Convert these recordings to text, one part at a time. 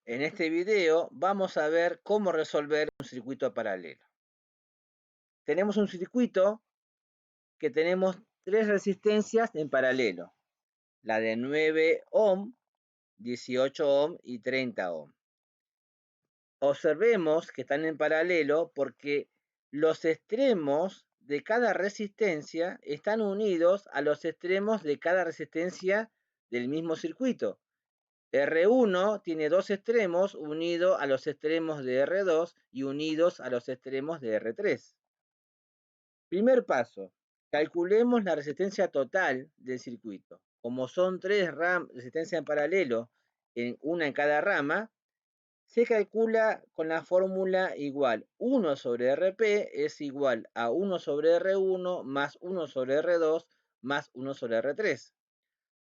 En este video vamos a ver cómo resolver un circuito paralelo. Tenemos un circuito que tenemos tres resistencias en paralelo. La de 9 ohm, 18 ohm y 30 ohm. Observemos que están en paralelo porque los extremos de cada resistencia están unidos a los extremos de cada resistencia del mismo circuito. R1 tiene dos extremos unidos a los extremos de R2 y unidos a los extremos de R3. Primer paso, calculemos la resistencia total del circuito. Como son tres resistencias en paralelo, una en cada rama, se calcula con la fórmula igual 1 sobre RP es igual a 1 sobre R1 más 1 sobre R2 más 1 sobre R3.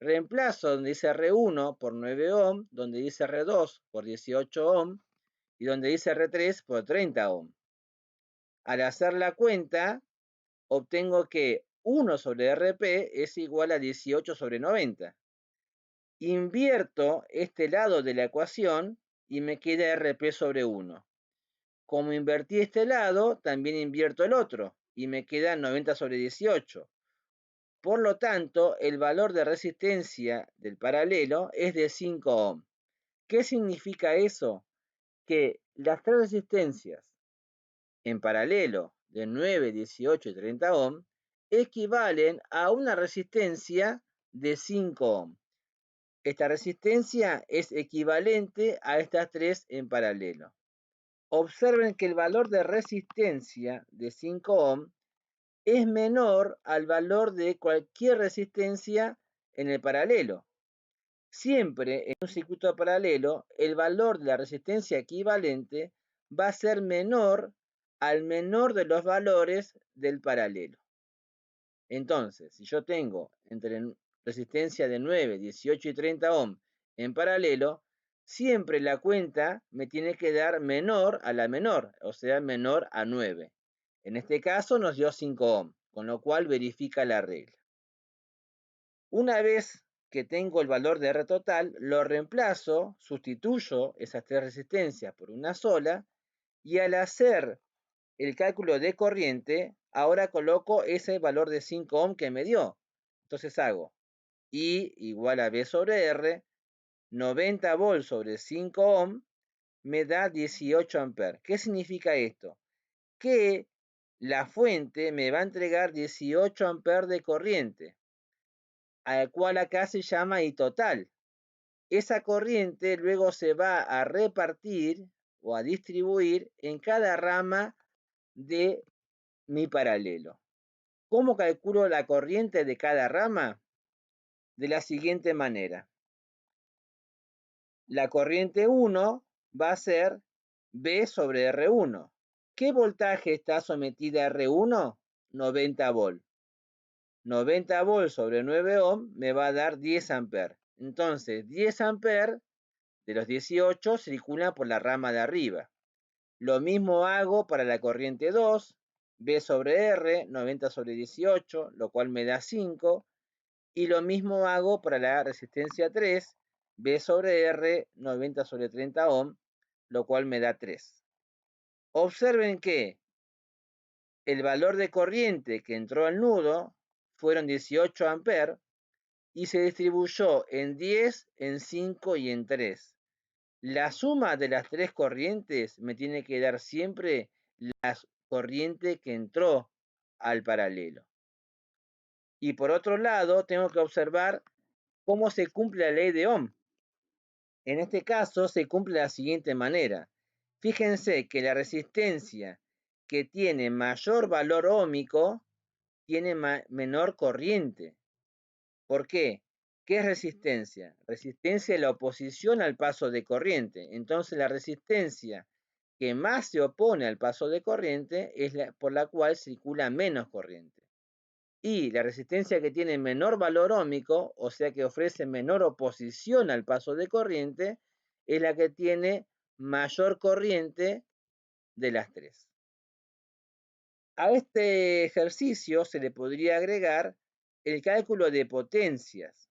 Reemplazo donde dice R1 por 9 ohm, donde dice R2 por 18 ohm y donde dice R3 por 30 ohm. Al hacer la cuenta, obtengo que 1 sobre RP es igual a 18 sobre 90. Invierto este lado de la ecuación y me queda RP sobre 1. Como invertí este lado, también invierto el otro y me queda 90 sobre 18. Por lo tanto, el valor de resistencia del paralelo es de 5 ohm. ¿Qué significa eso? Que las tres resistencias en paralelo de 9, 18 y 30 ohm equivalen a una resistencia de 5 ohm. Esta resistencia es equivalente a estas tres en paralelo. Observen que el valor de resistencia de 5 ohm es menor al valor de cualquier resistencia en el paralelo. Siempre en un circuito paralelo, el valor de la resistencia equivalente va a ser menor al menor de los valores del paralelo. Entonces, si yo tengo entre resistencia de 9, 18 y 30 ohm en paralelo, siempre la cuenta me tiene que dar menor a la menor, o sea, menor a 9. En este caso nos dio 5 ohm, con lo cual verifica la regla. Una vez que tengo el valor de R total, lo reemplazo, sustituyo esas tres resistencias por una sola, y al hacer el cálculo de corriente, ahora coloco ese valor de 5 ohm que me dio. Entonces hago I igual a V sobre R, 90 volts sobre 5 ohm, me da 18 amperes. ¿Qué significa esto? Que la fuente me va a entregar 18 amperes de corriente, al cual acá se llama I total. Esa corriente luego se va a repartir o a distribuir en cada rama de mi paralelo. ¿Cómo calculo la corriente de cada rama? De la siguiente manera. La corriente 1 va a ser V sobre R1. ¿Qué voltaje está sometida a R1? 90 volts. 90 volts sobre 9 ohm me va a dar 10 amperes. Entonces, 10 amperes de los 18 circulan por la rama de arriba. Lo mismo hago para la corriente 2, V sobre R, 90 sobre 18, lo cual me da 5. Y lo mismo hago para la resistencia 3, V sobre R, 90 sobre 30 ohm, lo cual me da 3. Observen que el valor de corriente que entró al nudo fueron 18 amperes y se distribuyó en 10, en 5 y en 3. La suma de las tres corrientes me tiene que dar siempre la corriente que entró al paralelo. Y por otro lado, tengo que observar cómo se cumple la ley de Ohm. En este caso, se cumple de la siguiente manera. Fíjense que la resistencia que tiene mayor valor óhmico tiene menor corriente. ¿Por qué? ¿Qué es resistencia? Resistencia es la oposición al paso de corriente. Entonces, la resistencia que más se opone al paso de corriente es la por la cual circula menos corriente. Y la resistencia que tiene menor valor óhmico, o sea que ofrece menor oposición al paso de corriente, es la que tiene mayor corriente de las tres. A este ejercicio se le podría agregar el cálculo de potencias.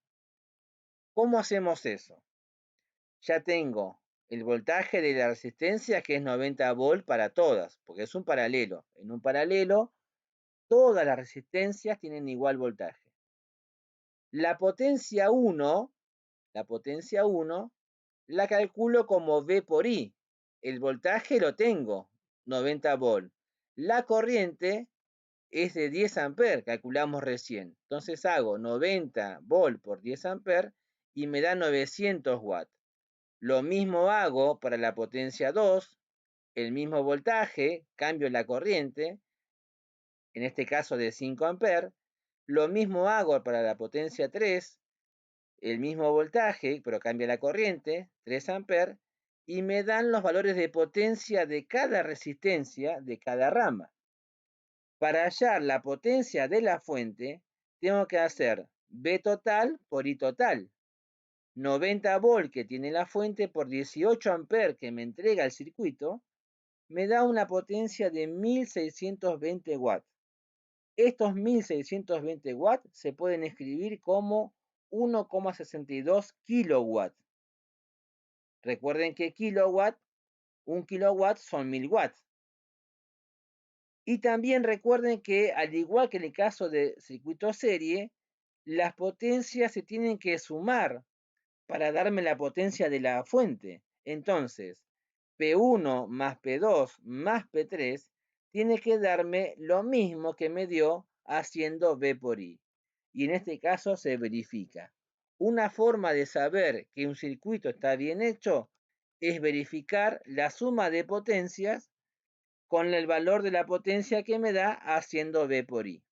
¿Cómo hacemos eso? Ya tengo el voltaje de la resistencia, que es 90 volts para todas, porque es un paralelo. En un paralelo, todas las resistencias tienen igual voltaje. La potencia 1, la calculo como V por I. El voltaje lo tengo, 90 volts. La corriente es de 10 amperes, calculamos recién. Entonces hago 90 volts por 10 amperes y me da 900 watts. Lo mismo hago para la potencia 2, el mismo voltaje, cambio la corriente, en este caso de 5 amperes. Lo mismo hago para la potencia 3, el mismo voltaje, pero cambia la corriente, 3 amperes, y me dan los valores de potencia de cada resistencia de cada rama. Para hallar la potencia de la fuente, tengo que hacer V total por I total. 90 volts que tiene la fuente por 18 amperes que me entrega el circuito, me da una potencia de 1620 watts. Estos 1620 watts se pueden escribir como 1,62 kilowatts. Recuerden que un kilowatt son 1000 watts. Y también recuerden que, al igual que en el caso de circuito serie, las potencias se tienen que sumar para darme la potencia de la fuente. Entonces, P1 más P2 más P3 tiene que darme lo mismo que me dio haciendo V por I. Y en este caso se verifica. Una forma de saber que un circuito está bien hecho es verificar la suma de potencias con el valor de la potencia que me da haciendo V por I.